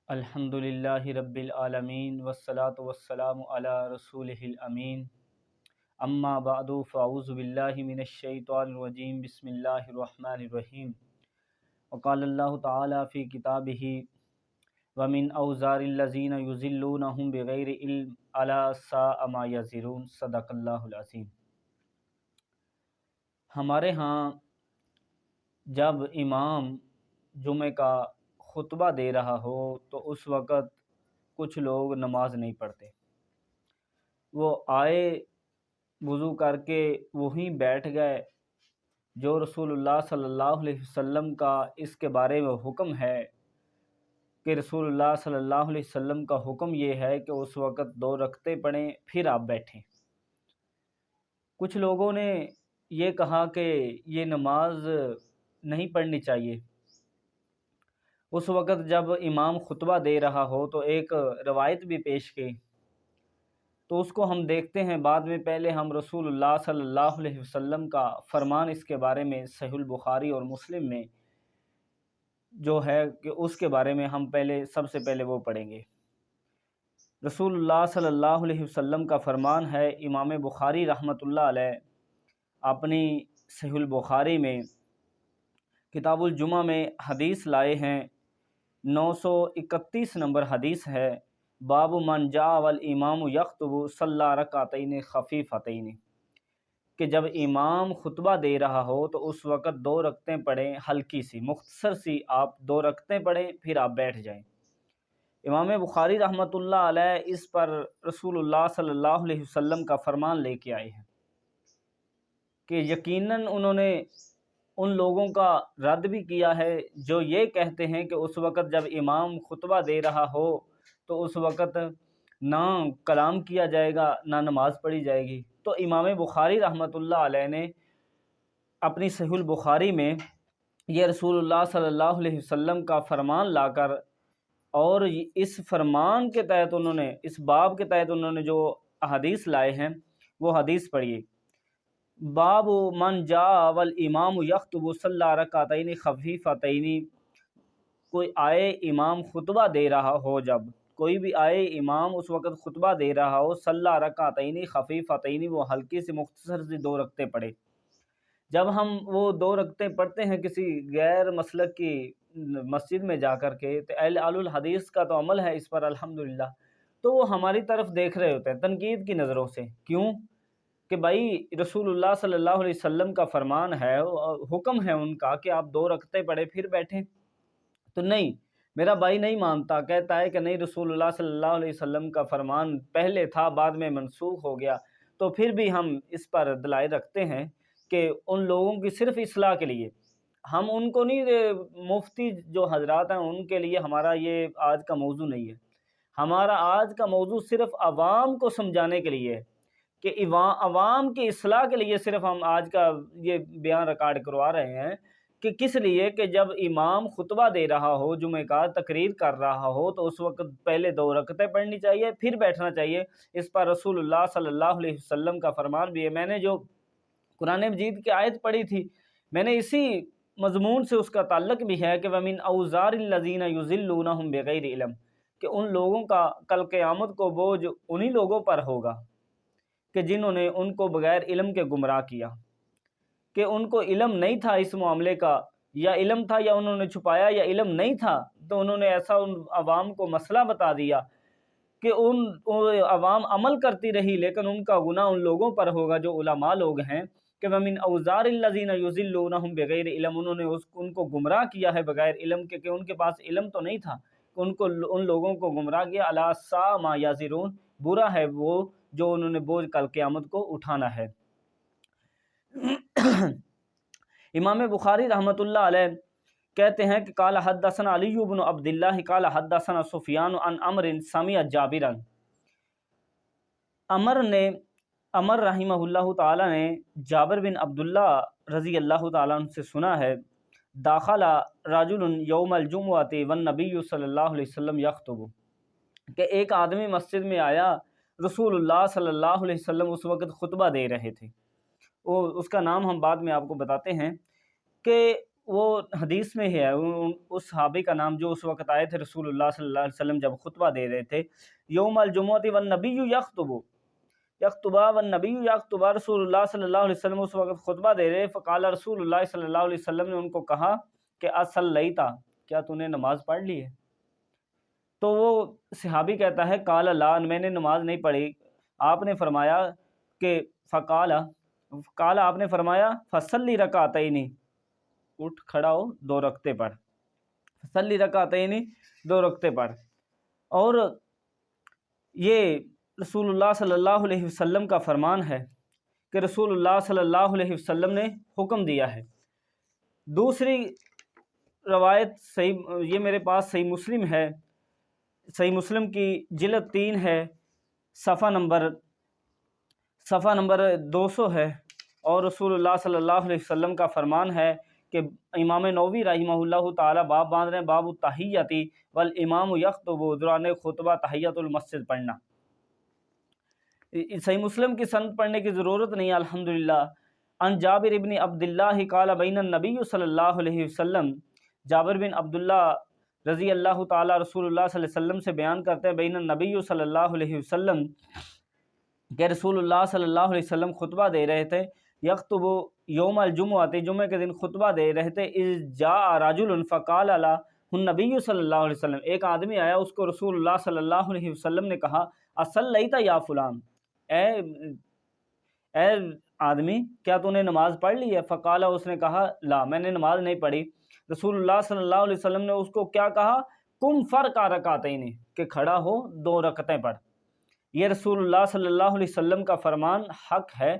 الحمدللہ رب العالمین والصلاة والسلام علی رسولہ الامین اما بعد فاعوذ باللہ من الشیطان الرجیم بسم اللہ الرحمن الرحیم وقال اللہ تعالی فی کتابہ ومن اوزار الذین یضلونہم بغیر علم الا ساء ما یزرون صدق اللہ العظیم۔ ہمارے ہاں جب امام جمعہ کا خطبہ دے رہا ہو تو اس وقت کچھ لوگ نماز نہیں پڑھتے، وہ آئے وضو کر کے وہیں بیٹھ گئے۔ جو رسول اللہ صلی اللہ علیہ وسلم کا اس کے بارے میں حکم ہے کہ رسول اللہ صلی اللہ علیہ وسلم کا حکم یہ ہے کہ اس وقت 2 رکعتیں پڑھیں پھر آپ بیٹھیں۔ کچھ لوگوں نے یہ کہا کہ یہ نماز نہیں پڑھنی چاہیے۔ اس وقت جب امام خطبہ دے رہا ہو تو ایک روایت بھی پیش کی، تو اس کو ہم دیکھتے ہیں بعد میں۔ پہلے ہم رسول اللہ صلی اللہ علیہ وسلم کا فرمان اس کے بارے میں صحیح البخاری اور مسلم میں جو ہے کہ اس کے بارے میں ہم سب سے پہلے وہ پڑھیں گے۔ رسول اللہ صلی اللہ علیہ وسلم کا فرمان ہے، امام بخاری رحمۃ اللہ علیہ اپنی صحیح البخاری میں کتاب الجمعہ میں حدیث لائے ہیں، 931 نمبر حدیث ہے، باب من جاء والامام یخطب صلی رکعتین خفیفتین، کہ جب امام خطبہ دے رہا ہو تو اس وقت 2 رکعتیں پڑھیں، ہلکی سی مختصر سی، آپ 2 رکعتیں پڑھیں پھر آپ بیٹھ جائیں۔ امام بخاری رحمۃ اللہ علیہ اس پر رسول اللہ صلی اللہ علیہ وسلم کا فرمان لے کے آئے ہیں کہ یقیناً انہوں نے ان لوگوں کا رد بھی کیا ہے جو یہ کہتے ہیں کہ اس وقت جب امام خطبہ دے رہا ہو تو اس وقت نہ کلام کیا جائے گا نہ نماز پڑھی جائے گی۔ تو امام بخاری رحمۃ اللہ علیہ نے اپنی صحیح البخاری میں یہ رسول اللہ صلی اللہ علیہ وسلم کا فرمان لا کر اور اس فرمان کے تحت اس باب کے تحت انہوں نے جو احادیث لائے ہیں وہ حدیث پڑھیے۔ باب من جاء والامام یخطب صلی رکعتین خفیفتین، کوئی آئے امام خطبہ دے رہا ہو، جب کوئی بھی آئے امام اس وقت خطبہ دے رہا ہو، صلی رکعتین خفیفتین، وہ ہلکی سی مختصر سی 2 رکعتیں پڑھے۔ جب ہم وہ 2 رکعتیں پڑھتے ہیں کسی غیر مسلک کی مسجد میں جا کر کے، تو اہل الحدیث کا تو عمل ہے اس پر الحمدللہ، تو وہ ہماری طرف دیکھ رہے ہوتے ہیں تنقید کی نظروں سے۔ کیوں کہ بھائی رسول اللہ صلی اللہ علیہ وسلم کا فرمان ہے، حکم ہے ان کا کہ آپ 2 رکعتیں پڑھیں پھر بیٹھیں۔ تو نہیں، میرا بھائی نہیں مانتا، کہتا ہے کہ نہیں، رسول اللہ صلی اللہ علیہ وسلم کا فرمان پہلے تھا بعد میں منسوخ ہو گیا۔ تو پھر بھی ہم اس پر دلائل رکھتے ہیں کہ ان لوگوں کی صرف اصلاح کے لیے، ہم ان کو نہیں، مفتی جو حضرات ہیں ان کے لیے ہمارا یہ آج کا موضوع نہیں ہے۔ ہمارا آج کا موضوع صرف عوام کو سمجھانے کے لیے ہے کہ عوام کی اصلاح کے لیے صرف ہم آج کا یہ بیان ریکارڈ کروا رہے ہیں کہ کس لیے کہ جب امام خطبہ دے رہا ہو، جمعہ کا تقریر کر رہا ہو، تو اس وقت پہلے 2 رکعتیں پڑھنی چاہیے پھر بیٹھنا چاہیے۔ اس پر رسول اللہ صلی اللہ علیہ وسلم کا فرمان بھی ہے۔ میں نے جو قرآن مجید کی آیت پڑھی تھی، میں نے اسی مضمون سے اس کا تعلق بھی ہے کہ وَمِنْ أَوْزَارِ الَّذِينَ يُضِلُّونَهُمْ بِغَيْرِ علم، کہ ان لوگوں کا کل قیامت کو بوجھ انہی لوگوں پر ہوگا کہ جنہوں نے ان کو بغیر علم کے گمراہ کیا، کہ ان کو علم نہیں تھا اس معاملے کا، یا علم تھا یا انہوں نے چھپایا، یا علم نہیں تھا تو انہوں نے ایسا ان عوام کو مسئلہ بتا دیا کہ ان عوام عمل کرتی رہی، لیکن ان کا گناہ ان لوگوں پر ہوگا جو علماء لوگ ہیں کہ وَمِنْ أَوْزَارِ الَّذِينَ يُضِلُّونَهُمْ بِغَيْرِ علم، انہوں نے ان کو گمراہ کیا ہے بغیر علم کے، کہ ان کے پاس علم تو نہیں تھا، ان لوگوں کو گمراہ کیا۔ أَلَا سَاءَ مَا يَزِرُونَ، برا ہے وہ جو انہوں نے بوجھ کل قیامت کو اٹھانا ہے۔ امام بخاری رحمۃ اللہ علیہ کہتے ہیں کہ قال حدثنا علی بن عبد اللہ قال حدثنا سفیان عن عمرو سمع جابرا، عمر رحمہ اللہ تعالی نے جابر بن عبداللہ رضی اللہ تعالیٰ عنہ سے سنا ہے، داخل رجل یوم الجمعۃ والنبی صلی اللہ علیہ وسلم یخطب، کہ ایک آدمی مسجد میں آیا، رسول اللہ صلی اللہ علیہ وسلم اس وقت خطبہ دے رہے تھے۔ اس کا نام ہم بعد میں آپ کو بتاتے ہیں، کہ وہ حدیث میں ہے اس صحابی کا نام جو اس وقت آئے تھے رسول اللہ صلی اللہ علیہ وسلم جب خطبہ دے رہے تھے، یوم الجمعۃ والنبی یخطبہ والنبی یخطبہ، رسول اللہ صلی اللہ علیہ وسلم اس وقت خطبہ دے رہے، فقال رسول اللہ صلی اللہ علیہ وسلم نے ان کو کہا کہ اصلیتا، کیا تو نے نماز پڑھ لی ہے؟ تو وہ صحابی کہتا ہے قال لا، میں نے نماز نہیں پڑھی۔ آپ نے فرمایا کہ قال آپ نے فرمایا فصلی رکعتین، اٹھ کھڑا ہو 2 رکعتیں پڑھ، فصلی رکعتین 2 رکعتیں پڑھ۔ اور یہ رسول اللہ صلی اللہ علیہ وسلم کا فرمان ہے کہ رسول اللہ صلی اللہ علیہ وسلم نے حکم دیا ہے۔ دوسری روایت صحیح، یہ میرے پاس صحیح مسلم ہے، صحیح مسلم کی جلد 3 ہے، صفحہ نمبر 200 ہے، اور رسول اللہ صلی اللہ علیہ وسلم کا فرمان ہے کہ امام نووی رحمہ اللہ تعالی باب باندھ رہے ہیں، باب التحیتی والامام یخطب، دوران خطبہ تحیت المسجد پڑھنا۔ صحیح مسلم کی سند پڑھنے کی ضرورت نہیں ہے الحمدللہ۔ ان جابر ابن عبداللہ قال بین النبی صلی اللہ علیہ وسلم، جابر بن عبداللہ رضی اللہ تعالی رسول اللہ صلی اللہ علیہ وسلم سے بیان کرتے ہیں، بین النبی صلی اللہ علیہ وسلم کہ رسول اللہ صلی اللہ علیہ وسلم خطبہ دے رہے تھے، یخطب یوم الجمعہ، جمعہ کے دن خطبہ دے رہے تھے، اذ جاء رجل فقال لا النبی صلی اللہ علیہ وسلم، ایک آدمی آیا، اس کو رسول اللہ صلی اللہ علیہ وسلم نے کہا اصلیت یا فلان، اے آدمی کیا تو نے نماز پڑھ لی ہے؟ فقال، اس نے کہا لا، میں نے نماز نہیں پڑھی۔ رسول اللہ صلی اللہ علیہ وسلم نے اس کو کیا کہا؟ کم فرقا رکعتین، کہ کھڑا ہو 2 رکعتیں پڑھ۔ یہ رسول اللہ صلی اللہ علیہ وسلم کا فرمان حق ہے،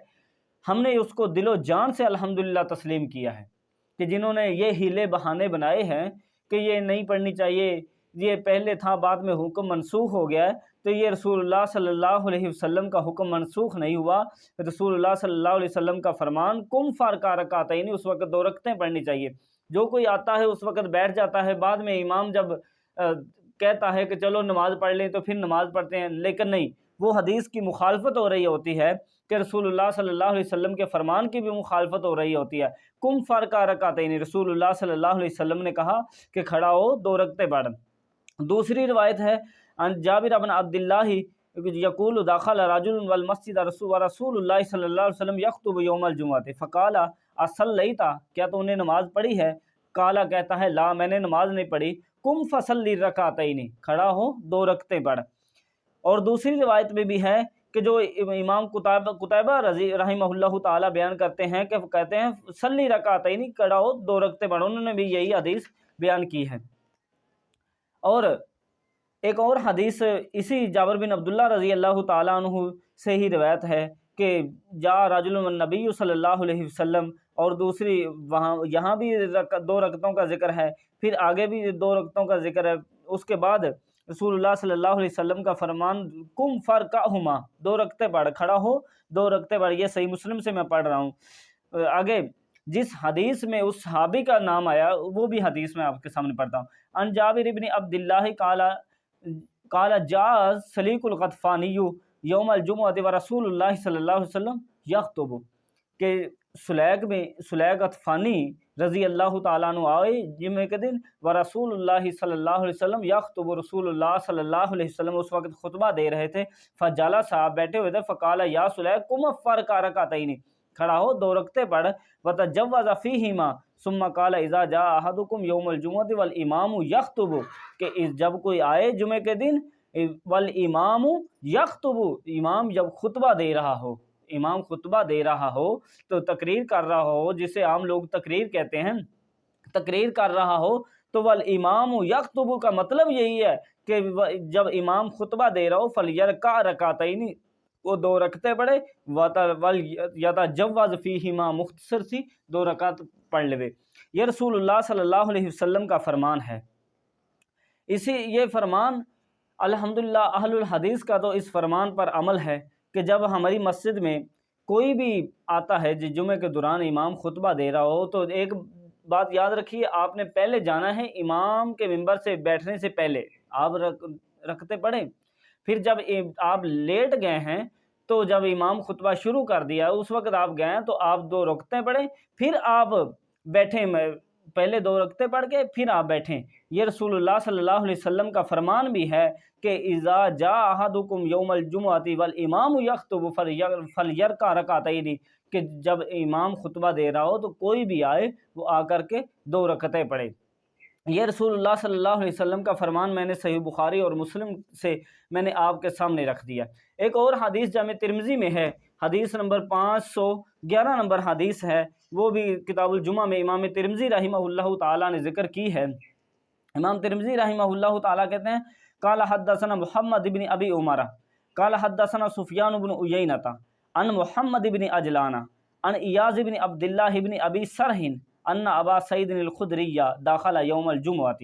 ہم نے اس کو دل و جان سے الحمدللہ تسلیم کیا ہے۔ کہ جنہوں نے یہ ہیلے بہانے بنائے ہیں کہ یہ نہیں پڑھنی چاہیے، یہ پہلے تھا بعد میں حکم منسوخ ہو گیا ہے، تو یہ رسول اللہ صلی اللہ علیہ وسلم کا حکم منسوخ نہیں ہوا۔ رسول اللہ صلی اللہ علیہ وسلم کا فرمان کم فرقا رکعتین، اس وقت 2 رکعتیں پڑھنی چاہیے۔ جو کوئی آتا ہے اس وقت بیٹھ جاتا ہے، بعد میں امام جب کہتا ہے کہ چلو نماز پڑھ لیں تو پھر نماز پڑھتے ہیں، لیکن نہیں، وہ حدیث کی مخالفت ہو رہی ہوتی ہے کہ رسول اللہ صلی اللہ علیہ وسلم کے فرمان کی بھی مخالفت ہو رہی ہوتی ہے۔ کم فرقا رکعتین، رسول اللہ صلی اللہ علیہ وسلم نے کہا کہ کھڑا ہو 2 رکعتیں پڑھ۔ دوسری روایت ہے ان جابر بن عبداللہ یقول دخل رجل والمسجد رسول اللہ صلی اللہ علیہ وسلم یخطب یوم الجمعہ فقال اصلیت، کیا تو نے نماز پڑھی ہے؟ قال، کہتا ہے لا، میں نے نماز نہیں پڑھی۔ کم فصلی رکعتین، کھڑا ہو 2 رکعتیں پڑھ۔ اور دوسری روایت میں بھی ہے کہ جو امام قتیبہ رحمہ اللہ تعالی بیان کرتے ہیں کہ کہتے ہیں صلی رکعتین، کھڑا ہو 2 رکعتیں پڑھ، انہوں نے بھی یہی حدیث بیان کی ہے۔ اور ایک اور حدیث اسی جابر بن عبداللہ رضی اللہ تعالیٰ عنہ سے ہی روایت ہے کہ جا رجل النبی صلی اللہ علیہ وسلم، اور دوسری یہاں بھی 2 رکعتوں کا ذکر ہے، پھر آگے بھی 2 رکعتوں کا ذکر ہے۔ اس کے بعد رسول اللہ صلی اللہ علیہ وسلم کا فرمان کم فرقہما، 2 رکعتیں پڑھ، کھڑا ہو 2 رکعتیں پڑھ۔ یہ صحیح مسلم سے میں پڑھ رہا ہوں۔ آگے جس حدیث میں اس صحابی کا نام آیا وہ بھی حدیث میں آپ کے سامنے پڑھتا ہوں۔ ان جابر ابن عبداللہ قال جاء سلیق الغطفانی یوم الجمعہ ورسول اللہ صلی اللہ علیہ وسلم یخطب، کہ سلیق غطفانی رضی اللہ تعالیٰ عنہ آئے جمعہ کے دن، ورسول اللہ صلی اللہ علیہ وسلم یخطب، رسول اللہ صلی اللہ علیہ وسلم اس وقت خطبہ دے رہے تھے، فجلس، بیٹھے ہوئے تھے، فقال یا سلیق قم فرقا رکعتین، کھڑا ہو 2 رکعتیں پڑھ، وتجوز فیہما ثم قال اذا جاء احدکم یوم الجمعہ والامام یخطب، کہ جب کوئی آئے جمعے کے دن، والامام یخطب، امام جب خطبہ دے رہا ہو، امام خطبہ دے رہا ہو تو تقریر کر رہا ہو، جسے عام لوگ تقریر کہتے ہیں، تقریر کر رہا ہو، تو والامام یخطب کا مطلب یہی ہے کہ جب امام خطبہ دے رہا ہو فلیرکع رکعتین، وہ 2 رکعتیں پڑھے، وَيَتَجَوَّزْ فِيهِمَا، مختصر سی 2 رکعت پڑھ لے۔ یہ رسول اللہ صلی اللہ علیہ وسلم کا فرمان ہے۔ یہ فرمان الحمدللہ اہل الحدیث کا تو اس فرمان پر عمل ہے کہ جب ہماری مسجد میں کوئی بھی آتا ہے جمعے کے دوران امام خطبہ دے رہا ہو، تو ایک بات یاد رکھیے، آپ نے پہلے جانا ہے امام کے منبر سے بیٹھنے سے پہلے آپ رکعتیں پڑھیں، پھر جب آپ لیٹ گئے ہیں تو جب امام خطبہ شروع کر دیا اس وقت آپ گئے ہیں تو آپ 2 رکعتیں پڑھیں، پھر آپ بیٹھیں پہلے 2 رکعتیں پڑھ کے پھر آپ بیٹھیں۔ یہ رسول اللہ صلی اللہ علیہ وسلم کا فرمان بھی ہے کہ اذا جاء احدکم یوم الجمعۃ والامام یخطب فلیرکع رکعتین، کہ جب امام خطبہ دے رہا ہو تو کوئی بھی آئے وہ آ کر کے 2 رکعتیں پڑھے۔ یہ رسول اللہ صلی اللہ علیہ وسلم کا فرمان میں نے صحیح بخاری اور مسلم سے میں نے آپ کے سامنے رکھ دیا۔ ایک اور حدیث جامع ترمذی میں ہے، حدیث نمبر 511 نمبر حدیث ہے، وہ بھی کتاب الجمعہ میں امام ترمذی رحمہ اللہ تعالیٰ نے ذکر کی ہے۔ امام ترمذی رحمہ اللہ تعالیٰ کہتے ہیں قال حدثنا محمد بن ابی عمر قال حدثنا سفیان بن عیینۃ عن محمد بن عجلان عن ایاز بن عبد اللہ بن ابی سرح ان ابا سعید الخدری داخل یوم الجمعۃ،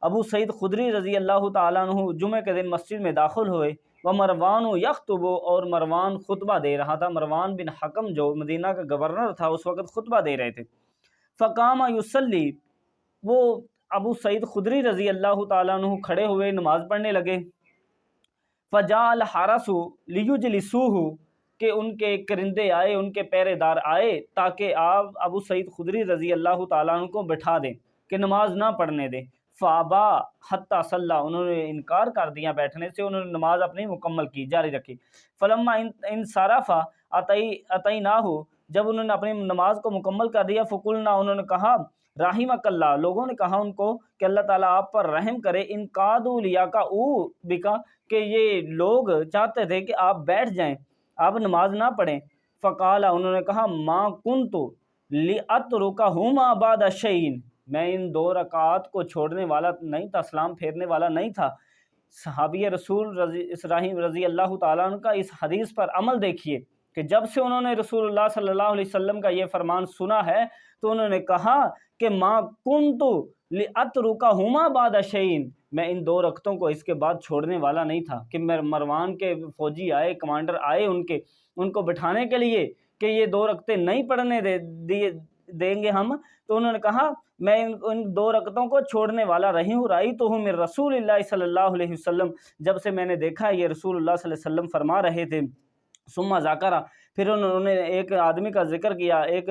ابو سعید خدری رضی اللہ تعالیٰ عنہ جمعہ کے دن مسجد میں داخل ہوئے، وہ مروان یخطب، اور مروان خطبہ دے رہا تھا۔ مروان بن حکم جو مدینہ کا گورنر تھا اس وقت خطبہ دے رہے تھے۔ فقام یصلی، وہ ابو سعید خدری رضی اللہ تعالیٰ عنہ کھڑے ہوئے نماز پڑھنے لگے۔ فجاء الحرس لیجلسوہ، کہ ان کے کرندے آئے، ان کے پہرے دار آئے تاکہ آپ ابو سعید خدری رضی اللہ تعالیٰ عنہ کو بٹھا دیں کہ نماز نہ پڑھنے دیں۔ فابا حتی صلی، انہوں نے انکار کر دیا بیٹھنے سے، انہوں نے نماز اپنی مکمل کی، جاری رکھی۔ فلما انصرف اتیناہ، جب انہوں نے اپنی نماز کو مکمل کر دیا، فقلنا، انہوں نے کہا رحمک اللہ، لوگوں نے کہا ان کو کہ اللہ تعالیٰ آپ پر رحم کرے، ان قادوا لیقعوا بکا، کہ یہ لوگ چاہتے تھے کہ آپ بیٹھ جائیں، آپ نماز نہ پڑھیں۔ فقال، انہوں نے کہا ما کنت لاترکہما بعد شیء، میں ان 2 رکعات کو چھوڑنے والا نہیں تھا، سلام پھیرنے والا نہیں تھا۔ صحابی رسول رضی اللہ تعالیٰ عنہ کا اس حدیث پر عمل دیکھیے کہ جب سے انہوں نے رسول اللہ صلی اللہ علیہ وسلم کا یہ فرمان سنا ہے تو انہوں نے کہا کہ ما کنت لاترکہما بعد شیء، میں ان 2 رکعتوں کو اس کے بعد چھوڑنے والا نہیں تھا۔ کہ مروان کے فوجی آئے، کمانڈر آئے ان کو بٹھانے کے لیے کہ یہ 2 رکعتیں نہیں پڑھنے دیں گے ہم، تو انہوں نے کہا میں ان 2 رکعتوں کو چھوڑنے والا رہی ہوں۔ رأیتہ من رسول اللہ صلی اللہ علیہ وسلم، جب سے میں نے دیکھا یہ رسول اللہ صلی اللہ علیہ وسلم فرما رہے تھے۔ ثم ذکر، پھر انہوں نے ایک آدمی کا ذکر کیا، ایک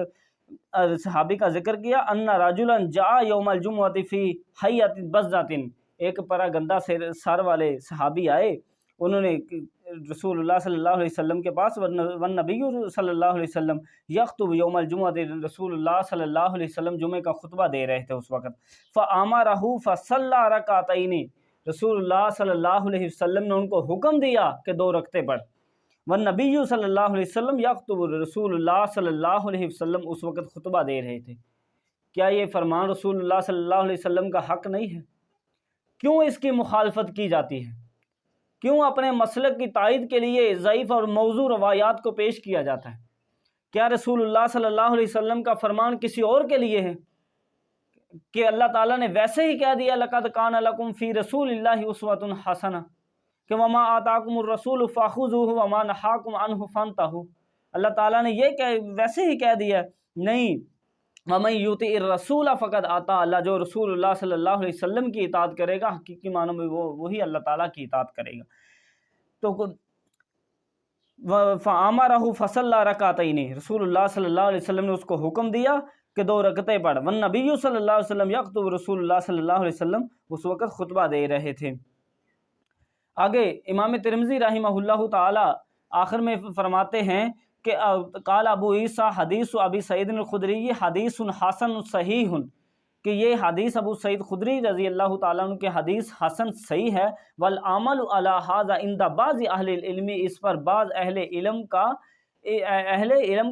صحابی کا ذکر کیا، ان رجلا جاء یوم الجمعۃ فی حیۃ بزۃ، ایک پرا گندا سر والے صحابی آئے، انہوں نے رسول اللہ صلی اللہ علیہ وسلم کے پاس، والنبی صلی اللہ علیہ وسلم یخطب یوم الجمعۃ، رسول اللہ صلی اللہ علیہ وسلم جمعہ کا خطبہ دے رہے تھے اس وقت۔ فامرہ فصلی رکعتین، رسول اللہ صلی اللہ علیہ وسلم نے ان کو حکم دیا کہ 2 رکعتیں پڑھ۔ والنبی صلی اللہ علیہ وسلم یخطب، رسول اللہ صلی اللہ علیہ وسلم اس وقت خطبہ دے رہے تھے۔ کیا یہ فرمان رسول اللہ صلی اللہ علیہ وسلم کا حق نہیں ہے؟ کیوں اس کی مخالفت کی جاتی ہے؟ کیوں اپنے مسلک کی تائید کے لیے ضعیف اور موضوع روایات کو پیش کیا جاتا ہے؟ کیا رسول اللہ صلی اللہ علیہ وسلم کا فرمان کسی اور کے لیے ہے کہ اللہ تعالیٰ نے ویسے ہی کہہ دیا لقد کان لکم فی رسول اللہ اسوۃ حسنہ، کہ وما آتاکم الرسول فخذوہ وما نہاکم عنہ فانتہوا، اللہ تعالیٰ نے یہ ویسے ہی کہہ دیا نہیں، وَمَن يُطِعِ الرَّسُولَ فَقَدْ أَطَاعَ اللَّهَ، جو رسول اللہ صلی اللہ علیہ وسلم کی اطاعت کرے گا حقیقی معنوں میں وہی اللہ تعالیٰ کی اطاعت کرے گا۔ تو فَأَمَرَهُ فَصَلَّى رَكَعَتَيْنِ، رسول اللہ صلی اللہ علیہ وسلم نے اس کو حکم دیا کہ 2 رکعتیں پڑھ۔ والنبی صلی اللہ علیہ وسلم یخطب، رسول اللہ صلی اللہ علیہ وسلم اس وقت خطبہ دے رہے تھے۔ آگے امام ترمذی رحمہ اللہ تعالی آخر میں فرماتے ہیں کہ قال ابو عیسیٰ حدیث ابی سعید الخدری حدیث حسن صحیح، کہ یہ حدیث ابو سعید خدری رضی اللہ تعالیٰ عنہ کے حدیث حسن صحیح ہے۔ والعمل علی ھذا عند بعض اہل العلم، اس پر بعض اہل علم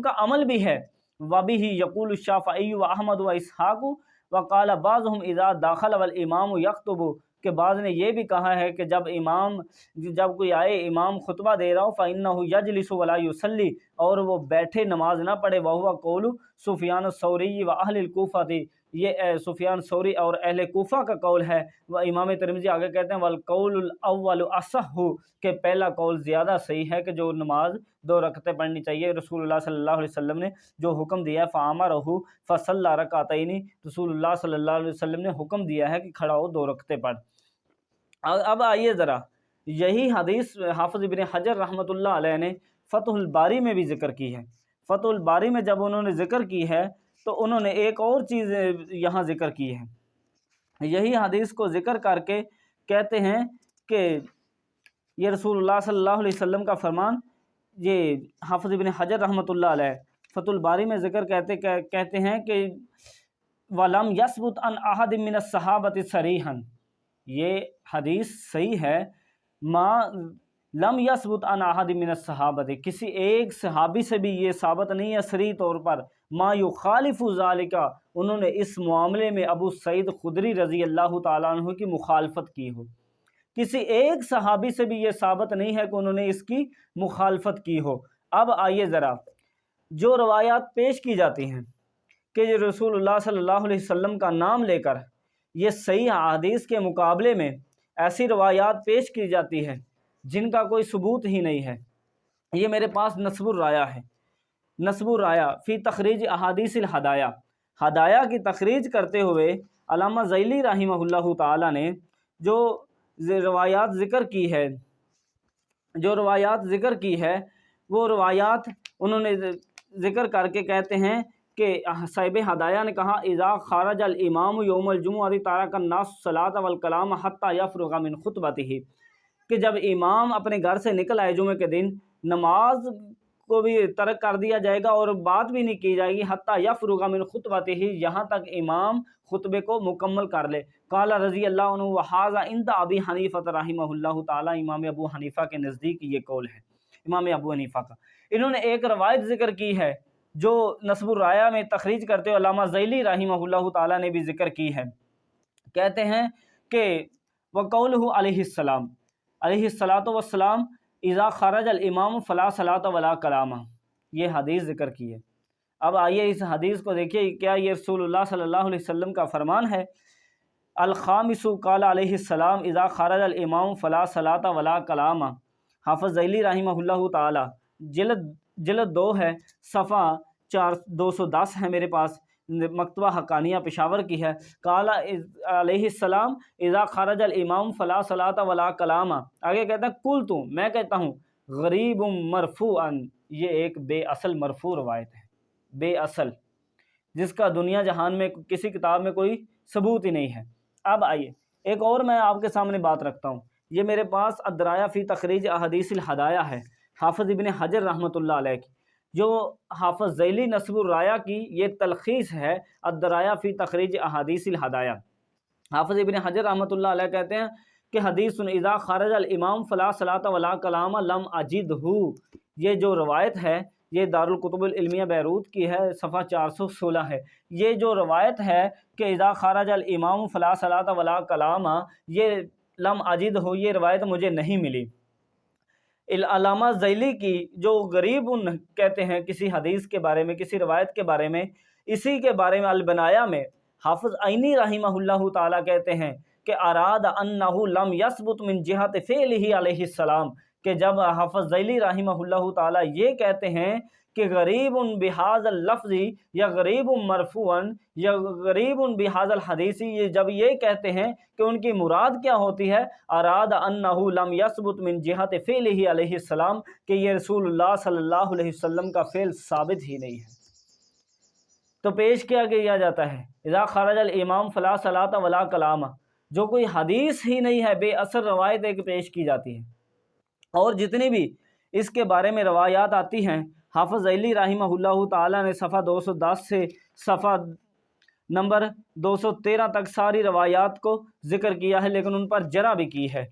کا عمل بھی ہے۔ وبہ یقول الشافعی و احمد و اسحاق وقال بعضهم اذا داخل والامام یخطب، کہ بعض نے یہ بھی کہا ہے کہ جب کوئی آئے امام خطبہ دے رہا ہو فإنه يجلس ولا يصلي، اور وہ بیٹھے نماز نہ پڑھے، وهو قول سفیان الثوری و اہل الکوفہ، یہ سفیان ثوری اور اہل کوفہ کا قول ہے۔ وہ امام ترمذی آگے کہتے ہیں والقول الاول اصح، کہ پہلا قول زیادہ صحیح ہے کہ جو نماز 2 رکعتیں پڑھنی چاہیے۔ رسول اللہ صلی اللہ علیہ وسلم نے جو حکم دیا ہے فامرہ فصلی رکعتین، رسول اللہ صلی اللہ علیہ وسلم نے حکم دیا ہے کہ کھڑا ہو 2 رکعتیں پڑھ۔ اب آئیے ذرا، یہی حدیث حافظ ابن حجر رحمۃ اللہ علیہ نے فتح الباری میں بھی ذکر کی ہے۔ فتح الباری میں جب انہوں نے ذکر کی ہے تو انہوں نے ایک اور چیز یہاں ذکر کی ہے، یہی حدیث کو ذکر کر کے کہتے ہیں کہ یہ رسول اللہ صلی اللہ علیہ وسلم کا فرمان، یہ حافظ ابن حجر رحمۃ اللہ علیہ فتح الباری میں ذکر کہتے ہیں کہ وَلَمْ يَثْبُتْ عَنْ أَحَدٍ مِّنَ الصَّحَابَةِ صَرِيحًا، یہ حدیث صحیح ہے، ما لم یثبت عن احد من الصحابہ، کسی ایک صحابی سے بھی یہ ثابت نہیں ہے صریح طور پر، ما یخالف ذالک، انہوں نے اس معاملے میں ابو سعید خدری رضی اللہ تعالیٰ عنہ کی مخالفت کی ہو، کسی ایک صحابی سے بھی یہ ثابت نہیں ہے کہ انہوں نے اس کی مخالفت کی ہو۔ اب آئیے ذرا جو روایات پیش کی جاتی ہیں کہ یہ رسول اللہ صلی اللہ علیہ وسلم کا نام لے کر یہ صحیح احادیث کے مقابلے میں ایسی روایات پیش کی جاتی ہے جن کا کوئی ثبوت ہی نہیں ہے، یہ میرے پاس نصب الرایا ہے، نصب الرایا فی تخریج احادیث الہدایہ، ہدایہ کی تخریج کرتے ہوئے علامہ ذیلی رحمہ اللہ تعالی نے جو روایات ذکر کی ہے وہ روایات انہوں نے ذکر کر کے کہتے ہیں کہ صاحب ہدایہ نے کہا اذا خرج الامام یوم الجمعہ ترک الناس الصلاۃ والکلام حتی یفرغ من خطبتہ، کہ جب امام اپنے گھر سے نکل آئے جمعے کے دن، نماز کو بھی ترک کر دیا جائے گا اور بات بھی نہیں کی جائے گی، حتی یفرغ من خطبتہ، یہاں تک امام خطبے کو مکمل کر لے۔ قال رضی اللہ عنہ وھذا عند ابی حنیفہ رحمہ اللہ تعالی، امام ابو حنیفہ کے نزدیک یہ قول ہے امام ابو حنیفہ کا۔ انہوں نے ایک روایت ذکر کی ہے جو نصب الرایا میں تخریج کرتے ہوئے علامہ ذیلی رحمہ اللہ تعالی نے بھی ذکر کی ہے، کہتے ہیں کہ وقولہ علیہ السلام، علیہ الصلاۃ والسلام، اذا خرج الامام فلا صلاۃ ولا کلام، یہ حدیث ذکر کی ہے۔ اب آئیے اس حدیث کو دیکھیے، کیا یہ رسول اللہ صلی اللہ علیہ وسلم کا فرمان ہے؟ الخامس قال علیہ السلام اذا خرج الامام فلا صلاۃ ولا کلام، حافظ ذیلی رحمہ اللہ تعالی، جلد 2 ہے، صفحہ 210 ہے میرے پاس، مکتبہ حقانیہ پشاور کی ہے۔ قال علیہ السلام اذا خرج الامام فلا صلاۃ ولا کلام، آگے کہتا ہے قلت، میں کہتا ہوں، غریب مرفوعا، یہ ایک بے اصل مرفوع روایت ہے، بے اصل، جس کا دنیا جہان میں کسی کتاب میں کوئی ثبوت ہی نہیں ہے۔ اب آئیے ایک اور میں آپ کے سامنے بات رکھتا ہوں، یہ میرے پاس الدرایا فی تخریج احادیث الہدایہ ہے، حافظ ابن حجر رحمۃ اللہ علیہ کی، جو حافظ ذیلی نصب الرایا کی یہ تلخیص ہے الدرایا فی تخریج احادیث الہدایہ۔ حافظ ابن حجر رحمۃ اللہ علیہ کہتے ہیں کہ حدیث اذا خرج الامام فلا صلاۃ ولا کلام لم اجدہ، یہ جو روایت ہے یہ دارالکتب العلمیہ بیروت کی ہے، صفحہ 416 ہے، یہ جو روایت ہے کہ اذا خرج الامام فلا صلاۃ ولا کلام، یہ لم اجدہ، یہ روایت مجھے نہیں ملی۔ علامہ ذیلی کی جو غریب کہتے ہیں کسی حدیث کے بارے میں، کسی روایت کے بارے میں، اسی کے بارے میں البنایہ میں حافظ عینی رحمہ اللہ تعالی کہتے ہیں کہ اراد انہ لم یثبت من جہت فعلہ علیہ السلام، کہ جب حافظ ذیلی رحمہ اللہ تعالی یہ کہتے ہیں کہ غریب بہذا اللفظ یا غریب مرفوعا یا غریب بہذا الحدیث، یہ جب یہ کہتے ہیں کہ ان کی مراد کیا ہوتی ہے، اراد انہ لم یثبت من جہت فعلہ علیہ السلام، کہ یہ رسول اللہ صلی اللہ علیہ وسلم کا فعل ثابت ہی نہیں ہے، تو پیش کیا جاتا ہے اذا خرج الامام فلا صلاۃ ولا کلام، جو کوئی حدیث ہی نہیں ہے، بے اثر روایت ایک پیش کی جاتی ہے۔ اور جتنی بھی اس کے بارے میں روایات آتی ہیں، حافظ ذیلی رحمہ اللہ تعالی نے صفحہ 210 سے صفحہ نمبر 213 تک ساری روایات کو ذکر کیا ہے، لیکن ان پر جرح بھی کی ہے،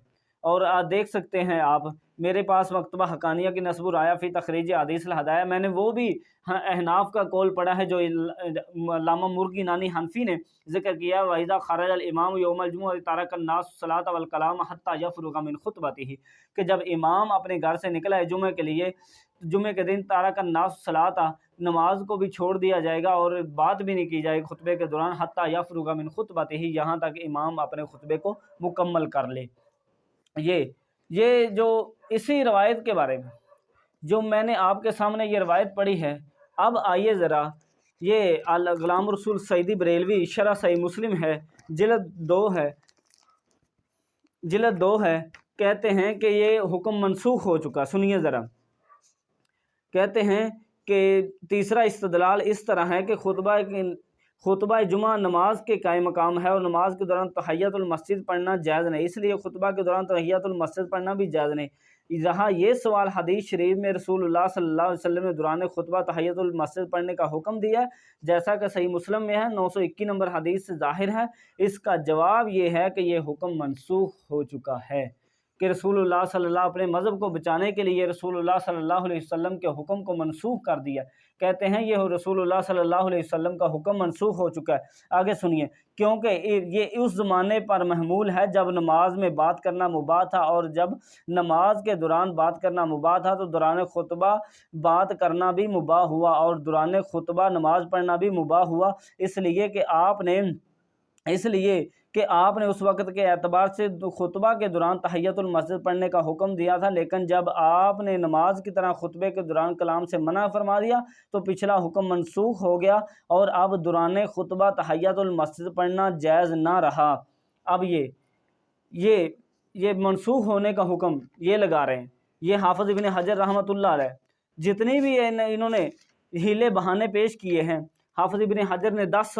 اور دیکھ سکتے ہیں آپ میرے پاس مکتبہ حقانیہ کی نصب الرایا فی تخریج احادیث الہدایہ، میں نے وہ بھی احناف کا قول پڑھا ہے جو علامہ مرغی نانی حنفی نے ذکر کیا، وَإِذَا خَرَجَ الْإِمَامُ يَوْمَ الْجُمُعَةِ تَرَكَ النَّاسُ الصَّلَاةَ وَالْكَلَامَ حَتَّى يَفْرُغَ مِنْ خُطْبَتِهِ، کہ جب امام اپنے گھر سے نکلا ہے جمعے کے لیے، جمعے کے دن تارک الناس الصلاۃ، نماز کو بھی چھوڑ دیا جائے گا اور بات بھی نہیں کی جائے گی خطبے کے دوران، حتی یفرغ من خطبتہ، یہاں تک امام اپنے خطبے کو مکمل کر لے۔ یہ جو اسی روایت کے بارے میں جو میں نے آپ کے سامنے یہ روایت پڑھی ہے، اب آئیے ذرا یہ غلام رسول سعیدی بریلوی شرح صحیح مسلم ہے، جلد 2 ہے، کہتے ہیں کہ یہ حکم منسوخ ہو چکا، سنیے ذرا، کہتے ہیں کہ تیسرا استدلال اس طرح ہے کہ خطبہ جمعہ نماز کے قائم مقام ہے اور نماز کے دوران تحیۃ المسجد پڑھنا جائز نہیں، اس لیے خطبہ کے دوران تحیۃ المسجد پڑھنا بھی جائز نہیں۔ جہاں یہ سوال حدیث شریف میں رسول اللہ صلی اللہ علیہ وسلم نے دوران خطبہ تحیۃ المسجد پڑھنے کا حکم دیا ہے، جیسا کہ صحیح مسلم میں ہے 921 نمبر حدیث سے ظاہر ہے، اس کا جواب یہ ہے کہ یہ حکم منسوخ ہو چکا ہے، کہ رسول اللہ صلی اللہ اپنے مذہب کو بچانے کے لیے رسول اللہ صلی اللہ علیہ وسلم کے حکم کو منسوخ کر دیا۔ کہتے ہیں یہ رسول اللہ صلی اللہ علیہ وسلم کا حکم منسوخ ہو چکا ہے۔ آگے سنیے، کیونکہ یہ اس زمانے پر محمول ہے جب نماز میں بات کرنا مباح تھا، اور جب نماز کے دوران بات کرنا مباح تھا تو دوران خطبہ بات کرنا بھی مباح ہوا، اور دوران خطبہ نماز پڑھنا بھی مباح ہوا، اس لیے کہ آپ نے اس وقت کے اعتبار سے خطبہ کے دوران تحیۃ المسجد پڑھنے کا حکم دیا تھا، لیکن جب آپ نے نماز کی طرح خطبے کے دوران کلام سے منع فرما دیا تو پچھلا حکم منسوخ ہو گیا، اور اب دوران خطبہ تحیۃ المسجد پڑھنا جائز نہ رہا۔ اب یہ منسوخ ہونے کا حکم یہ لگا رہے ہیں، یہ حافظ ابن حجر رحمۃ اللہ علیہ جتنی بھی انہوں نے ہیلے بہانے پیش کیے ہیں، حافظ ابن حجر نے 10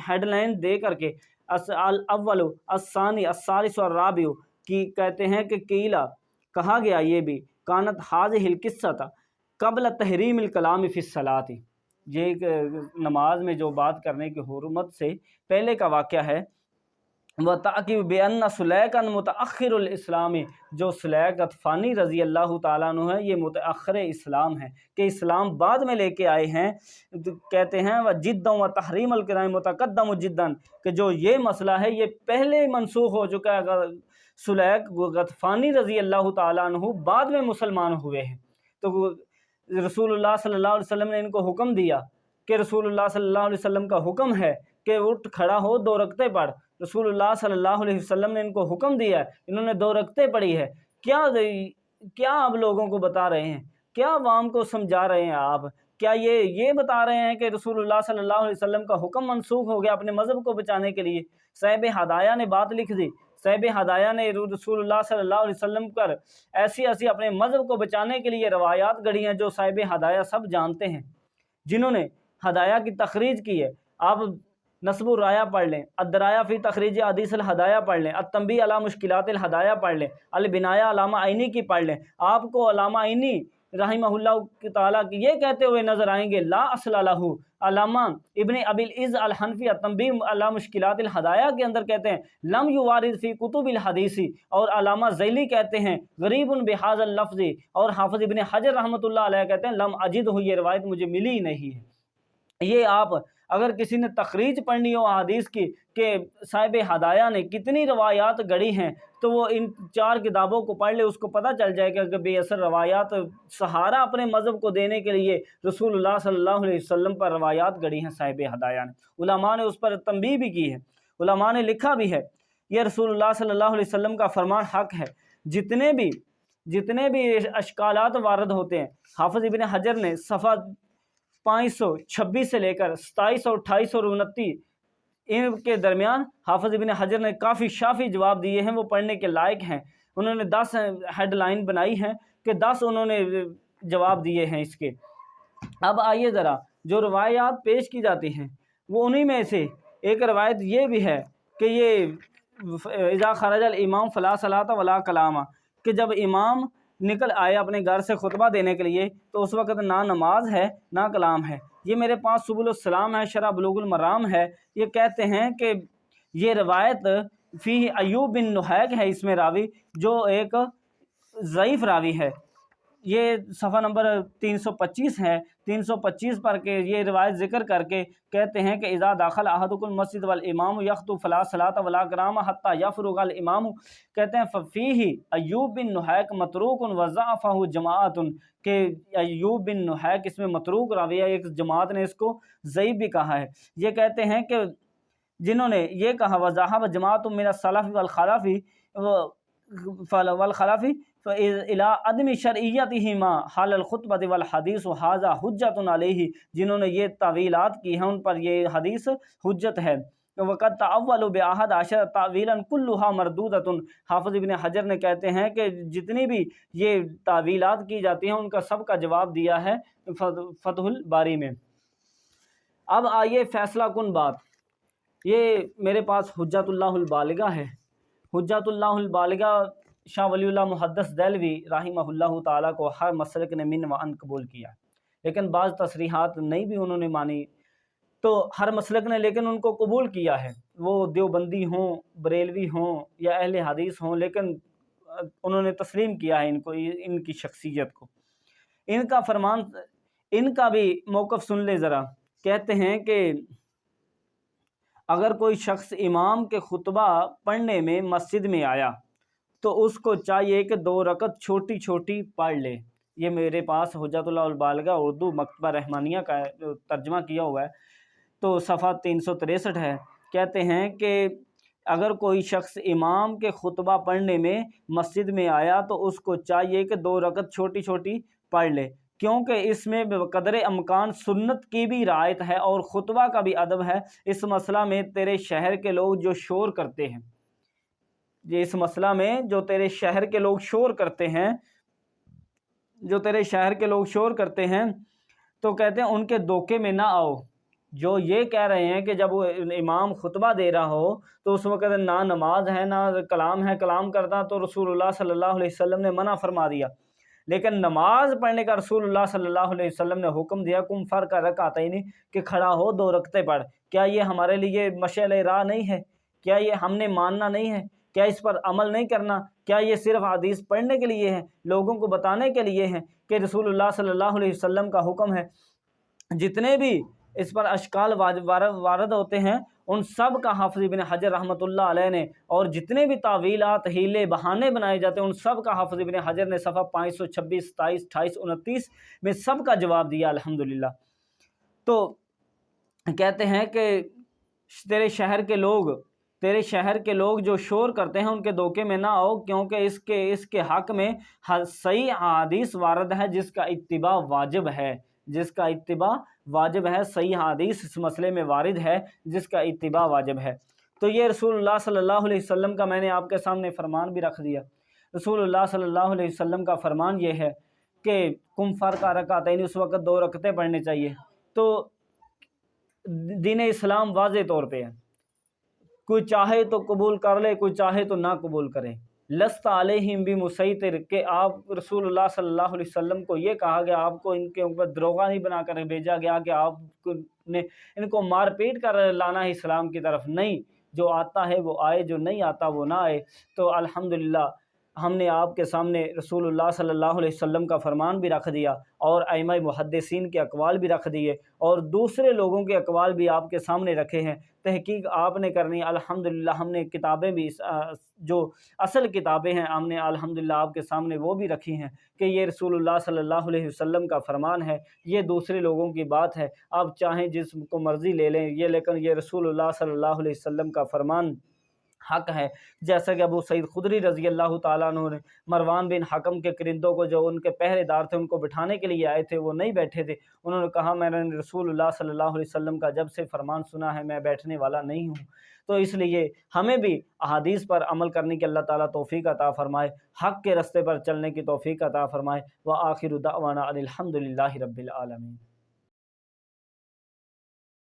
ہیڈ لائن دے کر کے الاول الثانی الثالث والرابع کی کہتے ہیں کہ قیلا کہا گیا، یہ بھی کانت هذه القصۃ قبل تحریم الکلام فی الصلاۃ، یہ نماز میں جو بات کرنے کی حرمت سے پہلے کا واقعہ ہے۔ وتعقیب بأن سلیقا متأخر الاسلام، جو سلیق غطفانی رضی اللہ تعالیٰ عنہ ہے یہ متأخر اسلام ہے، کہ اسلام بعد میں لے کے آئے ہیں۔ کہتے ہیں وجدا وتحریم الکلام متقدم جدا، کہ جو یہ مسئلہ ہے یہ پہلے منسوخ ہو چکا ہے، سلیق غطفانی رضی اللہ تعالیٰ عنہ بعد میں مسلمان ہوئے ہیں، تو رسول اللہ صلی اللہ علیہ وسلم نے ان کو حکم دیا کہ رسول اللہ صلی اللہ علیہ وسلم کا حکم ہے کہ اٹھ کھڑا ہو 2 رکعتیں پڑھ، رسول اللہ صلی اللہ علیہ وسلم نے ان کو حکم دیا ہے، انہوں نے 2 رکعتیں پڑھی ہے۔ کیا آپ لوگوں کو بتا رہے ہیں، کیا عوام کو سمجھا رہے ہیں آپ؟ کیا یہ بتا رہے ہیں کہ رسول اللہ صلی اللہ علیہ وسلم کا حکم منسوخ ہو گیا اپنے مذہب کو بچانے کے لیے؟ صاحب ہدایہ نے بات لکھ دی، صاحب ہدایہ نے رسول اللہ صلی اللہ علیہ وسلم پر ایسی اپنے مذہب کو بچانے کے لیے روایات گڑھی ہیں جو صاحب ہدایہ سب جانتے ہیں، جنہوں نے ہدایہ کی تخریج کی ہے۔ آپ نصب الرایہ پڑھ لیں، الدرایہ فی تخریج حدیث الہدایہ پڑھ لیں، التنبیہ علی مشکلات الہدایہ پڑھ لیں، البنایہ علامہ عینی کی پڑھ لیں، آپ کو علامہ عینی رحمہ اللہ تعالیٰ کی یہ کہتے ہوئے نظر آئیں گے لا اصل لہ۔ علامہ ابن ابی العز الحنفی التنبیہ علی مشکلات الہدایہ کے اندر کہتے ہیں لم یوارد فی کتب الحدیث، اور علامہ ذیلی کہتے ہیں غریب بہذا اللفظ، اور حافظ ابن حجر رحمۃ اللہ علیہ کہتے ہیں لم اجدہ، یہ روایت مجھے ملی ہی نہیں ہے۔ یہ آپ اگر کسی نے تخریج پڑھنی ہو حدیث کی کہ صاحب ہدایہ نے کتنی روایات گڑھی ہیں، تو وہ ان 4 کتابوں کو پڑھ لے، اس کو پتہ چل جائے گا کہ بے اثر روایات سہارا اپنے مذہب کو دینے کے لیے رسول اللہ صلی اللہ علیہ وسلم پر روایات گڑھی ہیں صاحب ہدایہ نے۔ علماء نے اس پر تنبیہ بھی کی ہے، علماء نے لکھا بھی ہے یہ رسول اللہ صلی اللہ علیہ وسلم کا فرمان حق ہے۔ جتنے بھی اشکالات وارد ہوتے ہیں، حافظ ابن حجر نے صفحہ 526 سے لے کر 27 اور 28 اور 29 ان کے درمیان حافظ ابن حجر نے کافی شافی جواب دیے ہیں، وہ پڑھنے کے لائق ہیں۔ انہوں نے 10 ہیڈ لائن بنائی ہیں کہ 10 انہوں نے جواب دیے ہیں اس کے۔ اب آئیے ذرا جو روایات پیش کی جاتی ہیں وہ انہی میں سے ایک روایت یہ بھی ہے کہ یہ اذا خرج الامام فلا صلاۃ ولا کلام، کہ جب امام نکل آئے اپنے گھر سے خطبہ دینے کے لیے تو اس وقت نہ نماز ہے نہ کلام ہے۔ یہ میرے پاس سبل السلام ہے، شرح بلوغ المرام ہے، یہ کہتے ہیں کہ یہ روایت فی ایوب بن نحیک ہے، اس میں راوی جو ایک ضعیف راوی ہے۔ یہ صفحہ نمبر 325 ہے، 325 پر کہ یہ روایت ذکر کر کے کہتے ہیں کہ اذا داخل احدکم المسجد والامام یخطب فلا صلاۃ ولا کلام حتی یفرغ الامام، کہتے ہیں ففیہ ایوب بن نحیک متروک وضعفہ جماعت، کہ ایوب بن نحیک اس میں متروک راوی ہے، ایک جماعت نے اس کو ضعیف بھی کہا ہے۔ یہ کہتے ہیں کہ جنہوں نے یہ کہا وذهب جماعت من السلف والخلف الى عدم شرعیتہما حال الخطبۃ والحدیث ھذا حجۃ علیہ، جنہوں نے یہ تعویلات کی ہیں ان پر یہ حدیث حجت ہے۔ وقت تعول بعہد عشر تعویلا کلھا مردودۃ، حافظ ابن حجر نے کہتے ہیں کہ جتنی بھی یہ تعویلات کی جاتی ہیں ان کا سب کا جواب دیا ہے فتح الباری میں۔ اب آئیے فیصلہ کن بات، یہ میرے پاس حجت اللہ البالغہ ہے۔ حجت اللہ البالغہ شاہ ولی اللہ محدث دہلوی رحمہ اللہ تعالیٰ کو ہر مسلک نے من و عن قبول کیا، لیکن بعض تصریحات نہیں بھی انہوں نے مانی، تو ہر مسلک نے لیکن ان کو قبول کیا ہے، وہ دیوبندی ہوں، بریلوی ہوں یا اہل حدیث ہوں، لیکن انہوں نے تسلیم کیا ہے ان کو، ان کی شخصیت کو۔ ان کا فرمان، ان کا بھی موقف سن لے ذرا۔ کہتے ہیں کہ اگر کوئی شخص امام کے خطبہ پڑھنے میں مسجد میں آیا تو اس کو چاہیے کہ 2 رکعت چھوٹی چھوٹی پڑھ لے۔ یہ میرے پاس حجت اللہ البالغہ اردو مکتبہ رحمانیہ کا ترجمہ کیا ہوا ہے، تو صفحہ 363 ہے۔ کہتے ہیں کہ اگر کوئی شخص امام کے خطبہ پڑھنے میں مسجد میں آیا تو اس کو چاہیے کہ 2 رکعت چھوٹی چھوٹی پڑھ لے، کیونکہ اس میں بقدر امکان سنت کی بھی رعایت ہے اور خطبہ کا بھی ادب ہے۔ اس مسئلہ میں تیرے شہر کے لوگ جو شور کرتے ہیں، اس مسئلہ میں جو تیرے شہر کے لوگ شور کرتے ہیں، تو کہتے ہیں ان کے دھوکے میں نہ آؤ۔ جو یہ کہہ رہے ہیں کہ جب وہ امام خطبہ دے رہا ہو تو اس وقت نہ نماز ہے نہ کلام ہے، کلام کرتا تو رسول اللہ صلی اللہ علیہ وسلم نے منع فرما دیا، لیکن نماز پڑھنے کا رسول اللہ صلی اللہ علیہ وسلم نے حکم دیا کم فرق رکعتین، کہ کھڑا ہو 2 رکعتیں پڑھ۔ کیا یہ ہمارے لیے مشعل راہ نہیں ہے؟ کیا یہ ہم نے ماننا نہیں ہے؟ کیا اس پر عمل نہیں کرنا؟ کیا یہ صرف حدیث پڑھنے کے لیے ہے، لوگوں کو بتانے کے لیے ہے کہ رسول اللہ صلی اللہ علیہ وسلم کا حکم ہے؟ جتنے بھی اس پر اشکال وارد ہوتے ہیں ان سب کا حافظ ابن حجر رحمۃ اللہ علیہ نے، اور جتنے بھی تعویلات، ہیلے، بہانے بنائے جاتے ہیں ان سب کا حافظ ابن حجر نے صفحہ 526، 27، 28، 29 میں سب کا جواب دیا الحمدللہ۔ تو کہتے ہیں کہ تیرے شہر کے لوگ جو شور کرتے ہیں ان کے دھوکے میں نہ آؤ، کیونکہ اس کے حق میں صحیح حدیث وارد ہے جس کا اتباع واجب ہے، صحیح حدیث اس مسئلے میں وارد ہے جس کا اتباع واجب ہے۔ تو یہ رسول اللہ صلی اللہ علیہ وسلم کا میں نے آپ کے سامنے فرمان بھی رکھ دیا۔ رسول اللہ صلی اللہ علیہ وسلم کا فرمان یہ ہے کہ کم فرق رکعتین، اس وقت 2 رکعتیں پڑھنی چاہیے۔ تو دین اسلام واضح طور پہ ہے، کوئی چاہے تو قبول کر لے، کوئی چاہے تو نہ قبول کرے۔ لست علیہم بمسیطر، کہ آپ رسول اللہ صلی اللہ علیہ وسلم کو یہ کہا گیا، آپ کو ان کے اوپر دروغہ نہیں بنا کر بھیجا گیا کہ آپ نے ان کو مار پیٹ کر لانا ہے اسلام کی طرف، نہیں، جو آتا ہے وہ آئے، جو نہیں آتا وہ نہ آئے۔ تو الحمدللہ ہم نے آپ کے سامنے رسول اللہ صلی اللہ علیہ وسلم کا فرمان بھی رکھ دیا اور ائمہ محدثین کے اقوال بھی رکھ دیے اور دوسرے لوگوں کے اقوال بھی آپ کے سامنے رکھے ہیں۔ تحقیق آپ نے کرنی، الحمدللہ ہم نے کتابیں بھی جو اصل کتابیں ہیں ہم نے الحمدللہ آپ کے سامنے وہ بھی رکھی ہیں کہ یہ رسول اللہ صلی اللہ علیہ وسلم کا فرمان ہے، یہ دوسرے لوگوں کی بات ہے، آپ چاہیں جس کو مرضی لے لیں، لیکن یہ رسول اللہ صلی اللہ علیہ وسلم کا فرمان حق ہے۔ جیسا کہ ابو سعید خدری رضی اللہ تعالیٰ عنہ نے مروان بن حکم کے کرندوں کو، جو ان کے پہرے دار تھے، ان کو بٹھانے کے لیے آئے تھے، وہ نہیں بیٹھے تھے، انہوں نے کہا میں نے رسول اللہ صلی اللہ علیہ وسلم کا جب سے فرمان سنا ہے میں بیٹھنے والا نہیں ہوں۔ تو اس لیے ہمیں بھی احادیث پر عمل کرنے کی اللہ تعالیٰ توفیق عطا فرمائے، حق کے رستے پر چلنے کی توفیق عطا فرمائے۔ وآخر دعوانا ان الحمد للہ رب العالمین۔